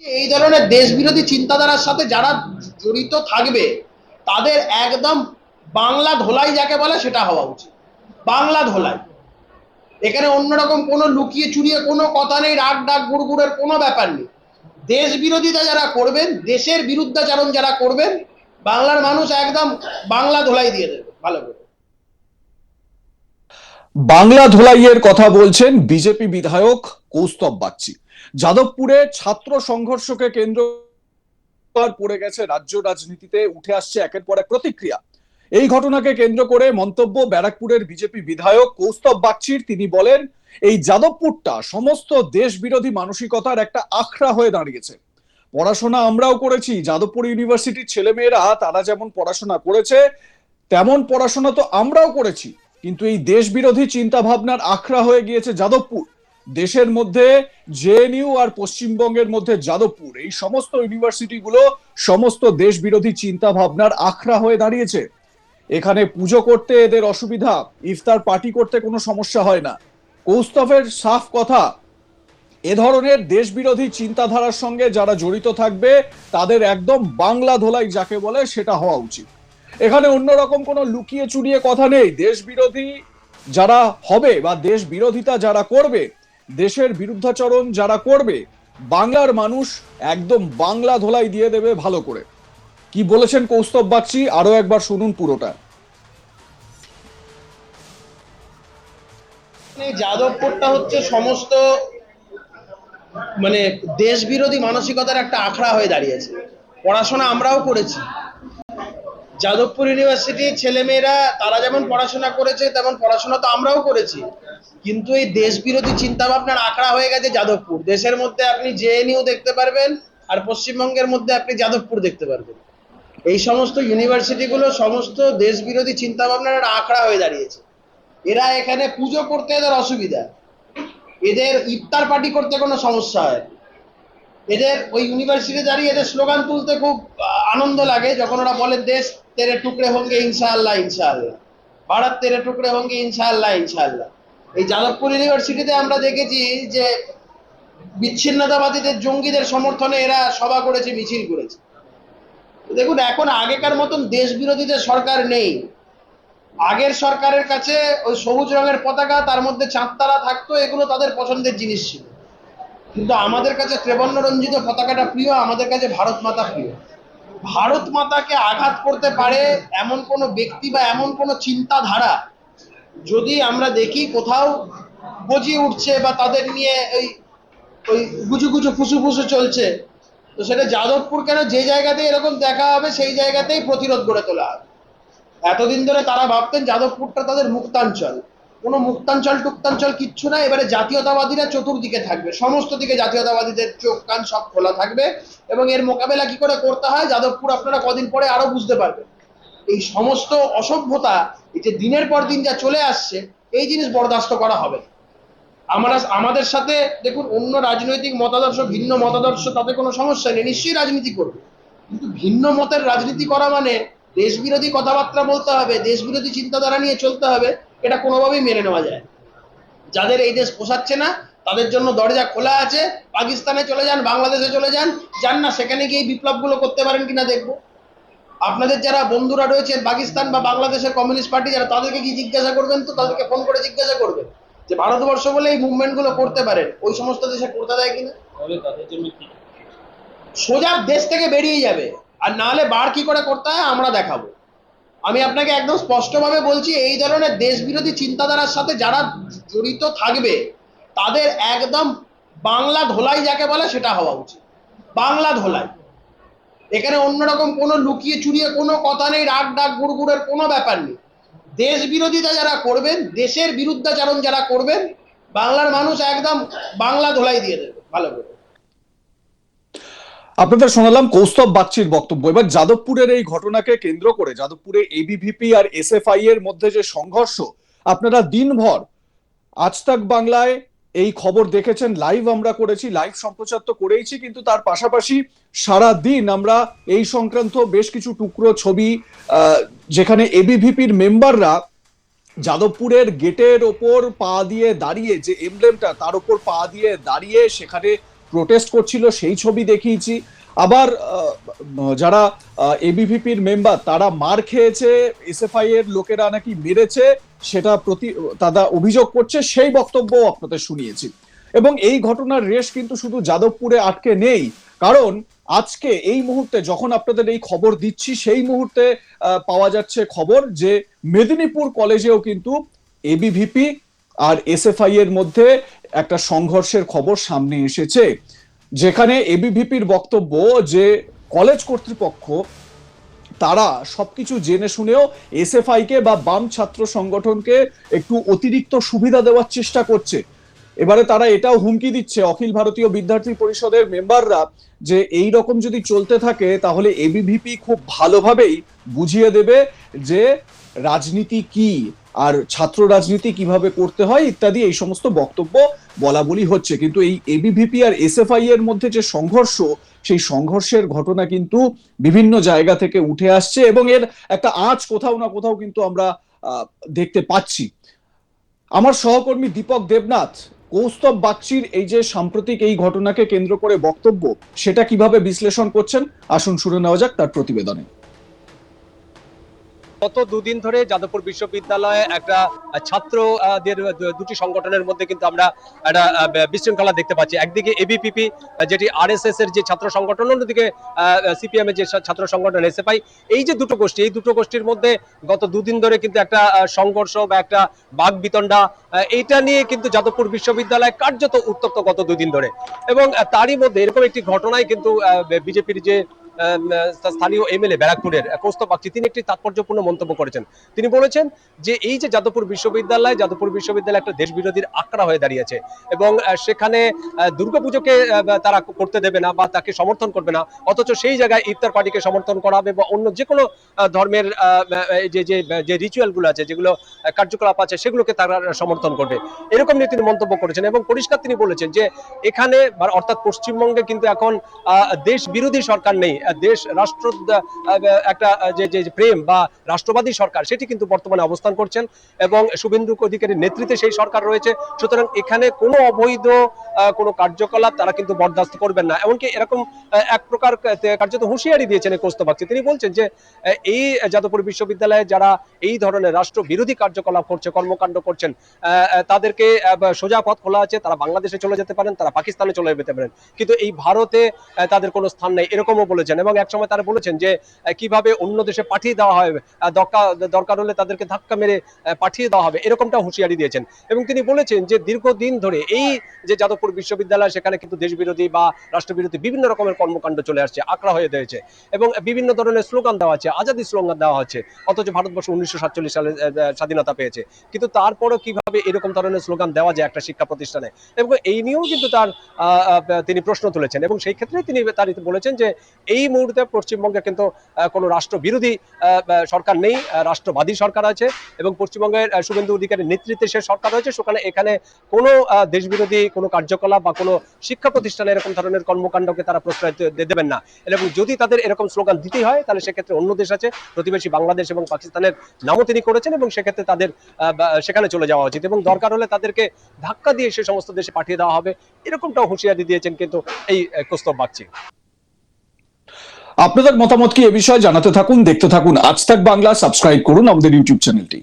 এই ধরনের দেশ বিরোধী চিন্তাধারার সাথে যারা জড়িত থাকবে তাদের একদম বাংলা ধোলাই যাকে বলে সেটা হওয়া উচিত। বাংলা ধোলাই, এখানে অন্যরকম কোনো লুকিয়ে চুরিয়ে কোনো কথা নেই, রাগ ডাক গুড়গুড়ের কোনো ব্যাপার নেই। দেশ বিরোধিতা যারা করবেন, দেশের বিরুদ্ধাচরণ যারা করবেন, বাংলার মানুষ একদম বাংলা ধোলাই দিয়ে দেবে ভালো করে। বাংলা ধোলাইয়ের কথা বলছেন বিজেপি বিধায়ক কৌস্তব বাগচি। যাদবপুরে ছাত্র সংঘর্ষকে কেন্দ্র পড়ে গেছে রাজ্য রাজনীতিতে, উঠে আসছে একের পর এক প্রতিক্রিয়া। এই ঘটনাকে কেন্দ্র করে মন্তব্য ব্যারাকপুরের বিজেপি বিধায়ক কৌস্তব বাগচির। তিনি বলেন, এই যাদবপুরটা সমস্ত দেশ বিরোধী মানসিকতার একটা আখড়া হয়ে দাঁড়িয়েছে। পড়াশোনা আমরাও করেছি, যাদবপুর ইউনিভার্সিটির ছেলেমেয়েরা তারা যেমন পড়াশোনা করেছে তেমন পড়াশোনা তো আমরাও করেছি, কিন্তু এই দেশ বিরোধী চিন্তা ভাবনার আখড়া হয়ে গিয়েছে যাদবপুর। দেশের মধ্যে জেএনইউ আর পশ্চিমবঙ্গের মধ্যে যাদবপুর, এই সমস্ত ইউনিভার্সিটি গুলো সমস্ত দেশ বিরোধী চিন্তা ভাবনার আখড়া হয়ে দাঁড়িয়েছে। এখানে পুজো করতে এদের অসুবিধা, ইফতার পার্টি করতে কোনো সমস্যা হয় না। কৌস্তবের সাফ কথা, এ ধরনের দেশ বিরোধী চিন্তাধারার সঙ্গে যারা জড়িত থাকবে তাদের একদম বাংলা ধোলাই যাকে বলে সেটা হওয়া উচিত। এখানে অন্যরকম কোনো লুকিয়ে চুরিয়ে কথা নেই। দেশ বিরোধী যারা হবে বা দেশ বিরোধিতা যারা করবে, দেশের বিরুদ্ধাচরণ যারা করবে, বাংলার মানুষ একদম বাংলা ধোলাই দিয়ে দেবে ভালো করে। কি বলেছেন কৌস্তব বাগচি, আরো একবার শুনুন পুরোটা। যাদবপুরটা হচ্ছে সমস্ত মানে দেশ বিরোধী মানসিকতার একটা আখড়া হয়ে দাঁড়িয়েছে। পড়াশোনা আমরাও করেছি, যাদবপুর ইউনিভার্সিটির ছেলেমেয়েরা তারা যেমন পড়াশোনা করেছে তেমন পড়াশোনা তো আমরাও করেছি, কিন্তু এই দেশ বিরোধী চিন্তা ভাবনার আখড়া হয়ে গেছে যাদবপুর। দেশের মধ্যে আপনি জেএনইউ দেখতে পারবেন, আর পশ্চিমবঙ্গের মধ্যে আপনি যাদবপুর দেখতে পারবেন। এই সমস্ত ইউনিভার্সিটিগুলো সমস্ত দেশ বিরোধী চিন্তা ভাবনার আখড়া হয়ে দাঁড়িয়েছে। এরা এখানে পুজো করতে এদের অসুবিধা, এদের ইফতার পার্টি করতে কোনো সমস্যা হয়, এদের ওই ইউনিভার্সিটি দাঁড়িয়ে এদের স্লোগান তুলতে খুব আনন্দ লাগে যখন ওরা বলে দেশ তেরে টুকরে হোঙ্গে ইনশাআল্লাহ ইনশাআল্লাহ, ভারত তেরে টুকরে হোঙ্গে ইনশাআল্লাহ ইনশাআল্লাহ। এই যাদবপুর ইউনিভার্সিটিতে আমরা দেখেছি যে বিচ্ছিন্নতাবাদীদের জঙ্গিদের সমর্থনে এরা সভা করেছে, মিছিল করেছে। দেখুন, এখন আগেকার মতন দেশ বিরোধীদের সরকার নেই। আগের সরকারের কাছে ওই সবুজ রঙের পতাকা, তার মধ্যে চাঁদতারা থাকতো, এগুলো তাদের পছন্দের জিনিস ছিল। কিন্তু আমাদের কাছে ত্রিবর্ণ রঞ্জিত পতাকাটা প্রিয়, আমাদের কাছে ভারত মাতা প্রিয়। ভারত মাতাকে আঘাত করতে পারে এমন কোনো ব্যক্তি বা এমন কোনো চিন্তাধারা যদি আমরা দেখি কোথাও গজিয়ে উঠছে বা তাদের নিয়ে ওই ওই গুজু গুজু ফুসু ফুসু চলছে, তো সেটা যাদবপুর কেন, যে জায়গাতে এরকম দেখা হবে সেই জায়গাতেই প্রতিরোধ গড়ে তোলা হবে। এতদিন ধরে তারা ভাবতেন যাদবপুরটা তাদের মুক্তাঞ্চল, কোনো মুক্তাঞ্চল টুক্তাঞ্চল কিচ্ছু না। এবারে জাতীয়তাবাদীরা চতুর্দিকে থাকবে, সমস্ত দিকে জাতীয়তাবাদীদের চোখ কান সব খোলা থাকবে, এবং এর মোকাবেলা কি করে করতে হয় যাদবপুর আপনারা কদিন পরে আরো বুঝতে পারবেন। এই সমস্ত অসভ্যতা, এই যে দিনের পর দিন যা চলে আসছে, এই জিনিস বরদাস্ত করা হবে। আমরা আমাদের সাথে দেখুন অন্য রাজনৈতিক মতাদর্শ, ভিন্ন মতাদর্শ, তাতে কোনো সমস্যা নেই, নিশ্চয়ই রাজনীতি করবে, কিন্তু ভিন্ন মতের রাজনীতি করা মানে দেশ বিরোধী কথাবার্তা বলতে হবে, দেশ বিরোধী চিন্তাধারা নিয়ে চলতে হবে, এটা কোনোভাবেই মেনে নেওয়া যায়। যাদের এই দেশ পোষাচ্ছে না তাদের জন্য দরজা খোলা আছে, পাকিস্তানে চলে যান, বাংলাদেশে চলে যান, যান না সেখানে গিয়ে বিপ্লবগুলো করতে পারেন কিনা দেখবো। আপনাদের যারা বন্ধুরা রয়েছেন পাকিস্তান বা বাংলাদেশের কমিউনিস্ট পার্টি যারা, তাদেরকে কি জিজ্ঞাসা করবেন, তো তাদেরকে ফোন করে জিজ্ঞাসা করবেন যে ভারতবর্ষ বলে এই মুভমেন্ট গুলো করতে পারেন, ওই সমস্ত দেশে করতে দেয় কিনা। সোজা দেশ থেকে বেরিয়ে যাবে, আর না হলে বার কি করে করতে হয় আমরা দেখাবো। আমি আপনাকে একদম স্পষ্টভাবে বলছি, এই ধরনের দেশ বিরোধী চিন্তাধারার সাথে যারা জড়িত থাকবে তাদের একদম বাংলা ধোলাই যাকে বলে সেটা হওয়া উচিত। বাংলা ধোলাই, এখানে অন্যরকম কোনো লুকিয়ে চুরিয়ে কোনো কথা নেই, রাগ ডাক গুড়গুড়ের কোনো ব্যাপার নেই। দেশ বিরোধিতা যারা করবেন, দেশের বিরুদ্ধাচরণ যারা করবেন, বাংলার মানুষ একদম বাংলা ধোলাই দিয়ে দেবে ভালো করে। আপনাদের শোনালাম কৌস্তব বাগচির বক্তব্য। এবার যাদবপুরের এই ঘটনাকে কেন্দ্র করে যাদবপুরে এবিভিপি আর এসএফআই এর মধ্যে যে সংঘর্ষ, আপনারা দিনভর আজ তাক বাংলায় এই খবর দেখেছেন, লাইভ আমরা করেছি, লাইভ সম্প্রচার তো করেইছি, কিন্তু তার পাশাপাশি সারা দিন আমরা এই সংক্রান্ত বেশ কিছু টুকরো ছবি, যেখানে এবিভিপির মেম্বাররা যাদবপুরের গেটের ওপর পা দিয়ে দাঁড়িয়ে, যে এমব্লেমটা তার উপর পা দিয়ে দাঁড়িয়ে সেখানে প্রোটেস্ট করছিল সেই ছবি দেখিয়েছি। আবার যারা এবিভিপির মেম্বার তারা মার খেয়েছে, এসএফআই এর লোকেরা নাকি মেরেছে, সেটা তারা অভিযোগ করছে, সেই বক্তব্য আপনাদের শুনিয়েছি। এবং এই ঘটনার রেশ কিন্তু শুধু যাদবপুরে আটকে নেই, কারণ আজকে এই মুহূর্তে যখন আপনাদের এই খবর দিচ্ছি সেই মুহূর্তে পাওয়া যাচ্ছে খবর যে মেদিনীপুর কলেজেও কিন্তু এবিভিপি আর এসএফআই এর মধ্যে একটা সংঘর্ষের খবর সামনে এসেছে, যেখানে এবিভিপির বক্তব্য যে কলেজ কর্তৃপক্ষ তারা সবকিছু জেনে শুনেও এসএফআই কে বা বাম ছাত্র সংগঠনকে একটু অতিরিক্ত সুবিধা দেওয়ার চেষ্টা করছে। এবারে তারা এটাও হুমকি দিচ্ছে অখিল ভারতীয় বিদ্যার্থী পরিষদের মেম্বাররা যে এই রকম যদি চলতে থাকে তাহলে এবিভিপি খুব ভালোভাবেই বুঝিয়ে দেবে যে রাজনীতি কি আর ছাত্র রাজনীতি কিভাবে করতে হয় ইত্যাদি, এই সমস্ত বক্তব্য বলা বলি হচ্ছে। কিন্তু এই এবিভিপি আর এসএফআই এর মধ্যে যে সংঘর্ষ, সেই সংঘর্ষের ঘটনা কিন্তু বিভিন্ন জায়গা থেকে উঠে আসছে এবং এর একটা আঁচ কোথাও না কোথাও কিন্তু আমরা দেখতে পাচ্ছি। আমার সহকর্মী দীপক দেবনাথ কৌস্তব বাগচির এই যে সাম্প্রতিক এই ঘটনাকে কেন্দ্র করে বক্তব্য, সেটা কিভাবে বিশ্লেষণ করছেন আসুন শুনে নেওয়া যাক তার প্রতিবেদনে। গত দুদিন ধরে যাদবপুর বিশ্ববিদ্যালয়ে একটা ছাত্রদের দুটি সংগঠনের মধ্যে কিন্তু আমরা একটা বিশৃঙ্খলা দেখতে পাচ্ছি। একদিকে এবিপিপি যেটি আরএসএস এর যে ছাত্র সংগঠন, অন্যদিকে সিপিএম এর যে ছাত্র সংগঠন এসএফআই, এই যে দুটো গোষ্ঠী, এই দুটো গোষ্ঠীর মধ্যে গত দুদিন ধরে কিন্তু একটা সংঘর্ষ বা একটা বাকবিতণ্ডা, এইটা নিয়ে কিন্তু যাদবপুর বিশ্ববিদ্যালয় কার্যত উত্তপ্ত গত দুদিন ধরে। এবং তারই মধ্যে এরকম একটি ঘটনায় কিন্তু বিজেপির যে স্থানীয় এমএলএ ব্যারাকপুরের কৌস্তব বাগচি, তিনি একটি তাৎপর্যপূর্ণ মন্তব্য করেছেন। তিনি বলেছেন যে এই যে যাদবপুর বিশ্ববিদ্যালয় একটা দেশ বিরোধীর আখড়া হয়ে দাঁড়িয়েছে এবং সেখানে দুর্গাপুজোকে তারা করতে দেবে না বা তাকে সমর্থন করবে না, অথচ সেই জায়গায় ইফতার পার্টিকে সমর্থন করা হবে বা অন্য যে কোনো ধর্মের যে রিচুয়াল গুলো আছে, যেগুলো কার্যকলাপ আছে, সেগুলোকে তারা সমর্থন করবে, এরকম নিয়ে তিনি মন্তব্য করেছেন। এবং পরিষ্কার তিনি বলেছেন যে এখানে অর্থাৎ পশ্চিমবঙ্গে কিন্তু এখন দেশ বিরোধী সরকার নেই, দেশ রাষ্ট্র একটা যে প্রেম বা রাষ্ট্রবাদী সরকার, সেটি কিন্তু বর্তমানে অবস্থান করছেন এবং শুভেন্দু অধিকারীর নেতৃত্বে সেই সরকার রয়েছে। সুতরাং এখানে কোনো অবৈধ কোনো কার্যকলাপ তারা কিন্তু বরদাস্ত করবেন না। এমনকি এরকম এক প্রকার কার্যত হুঁশিয়ারি দিয়েছেন কৌস্তব বাগচি। তিনি বলছেন যে এই যাদবপুর বিশ্ববিদ্যালয়ে যারা এই ধরনের রাষ্ট্র বিরোধী কার্যকলাপ করছে, কর্মকাণ্ড করছেন, তাদেরকে সোজা পথ খোলা আছে, তারা বাংলাদেশে চলে যেতে পারেন, তারা পাকিস্তানে চলে যেতে পারেন, কিন্তু এই ভারতে তাদের কোনো স্থান নেই, এরকমও বলেছেন। এবং একসময় তারা বলেছেন যে কিভাবে অন্য দেশে পাঠিয়ে দেওয়া হয়, দরকার হলে তাদেরকে ধাক্কা মেরে পাঠিয়ে দেওয়া হবে, এরকমটা হুঁশিয়ারি দিয়েছেন। এবং তিনি বলেছেন যে দীর্ঘদিন ধরে এই যে যাদবপুর বিশ্ববিদ্যালয়, সেখানে কিন্তু দেশবিরোধী বা রাষ্ট্রবিরোধী বিভিন্ন রকমের কর্মকাণ্ড চলে আসছে, আঁকড়া হয়ে রয়েছে এবং বিভিন্ন ধরনের স্লোগান দেওয়া হচ্ছে, আজাদি স্লোগান দেওয়া হচ্ছে, অথচ ভারতবর্ষ 1947 সালে স্বাধীনতা পেয়েছে। কিন্তু তারপরও কিভাবে এরকম ধরনের স্লোগান দেওয়া যায় একটা শিক্ষা প্রতিষ্ঠানে, এবং এই নিয়েও কিন্তু তিনি প্রশ্ন তুলেছেন। এবং সেই ক্ষেত্রে তিনি বলেছেন যে এই মুহূর্তে পশ্চিমবঙ্গে কিন্তু কোনো রাষ্ট্রবিরোধী সরকার নেই, রাষ্ট্রবাদী সরকার আছে এবং পশ্চিমবঙ্গের শুভেন্দু অধিকারীর নেতৃত্বে সে সরকার রয়েছে। এখানে কোনো দেশবিরোধী কোনো কার্যকলাপ বা কোনো শিক্ষা প্রতিষ্ঠানে এরকম ধরনের কর্মকাণ্ডকে তারা প্রশ্রয় দেবেন না। এবং যদি তাদের এরকম স্লোগান দিতেই হয়, তাহলে সেক্ষেত্রে অন্য দেশ আছে, প্রতিবেশী বাংলাদেশ এবং পাকিস্তানের নামও তিনি করেছেন, এবং সেক্ষেত্রে তাদের সেখানে চলে যাওয়া উচিত এবং দরকার হলে তাদেরকে ধাক্কা দিয়ে সে সমস্ত দেশে পাঠিয়ে দেওয়া হবে, এরকমটাও হুঁশিয়ারি দিয়েছেন কিন্তু এই কৌস্তব বাগচি। আপনাদের মতামত কি এ বিষয়ে জানাতে থাকুন, দেখতে থাকুন আজ তাক বাংলা, সাবস্ক্রাইব করুন আমাদের ইউটিউব চ্যানেলটি।